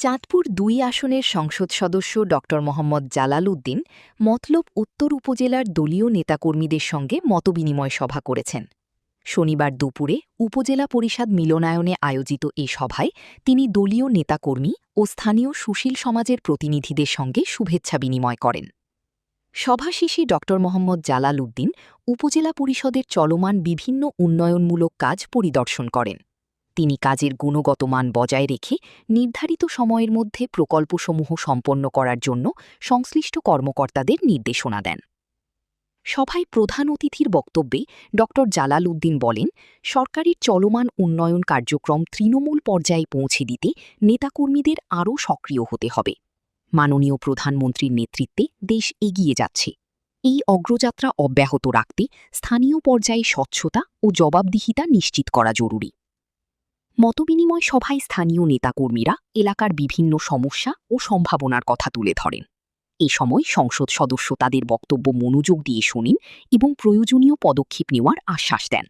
চাঁদপুর ২ আসনের সংসদ সদস্য ড মোহাম্মদ জালাল উদ্দিন মতলব উত্তর উপজেলার দলীয় নেতাকর্মীদের সঙ্গে মতবিনিময় সভা করেছেন। শনিবার দুপুরে উপজেলা পরিষদ মিলনায়নে আয়োজিত এ সভায় তিনি দলীয় নেতাকর্মী ও স্থানীয় সুশীল সমাজের প্রতিনিধিদের সঙ্গে শুভেচ্ছা বিনিময় করেন। সভা শেষে ড মোহাম্মদ জালাল উদ্দিন উপজেলা পরিষদের চলমান বিভিন্ন উন্নয়নমূলক কাজ পরিদর্শন করেন। তিনি কাজের গুণগত মান বজায় রেখে নির্ধারিত সময়ের মধ্যে প্রকল্পসমূহ সম্পন্ন করার জন্য সংশ্লিষ্ট কর্মকর্তাদের নির্দেশনা দেন। সভায় প্রধান অতিথির বক্তব্যে ড জালাল উদ্দিন বলেন, সরকারের চলমান উন্নয়ন কার্যক্রম তৃণমূল পর্যায়ে পৌঁছে দিতে নেতাকর্মীদের আরও সক্রিয় হতে হবে। মাননীয় প্রধানমন্ত্রীর নেতৃত্বে দেশ এগিয়ে যাচ্ছে। এই অগ্রযাত্রা অব্যাহত রাখতে স্থানীয় পর্যায়ে স্বচ্ছতা ও জবাবদিহিতা নিশ্চিত করা জরুরি। মতবিনিময় সভায় স্থানীয় নেতাকর্মীরা এলাকার বিভিন্ন সমস্যা ও সম্ভাবনার কথা তুলে ধরেন। এ সময় সংসদ সদস্য তাদের বক্তব্য মনোযোগ দিয়ে শোনেন এবং প্রয়োজনীয় পদক্ষেপ নেওয়ার আশ্বাস দেন।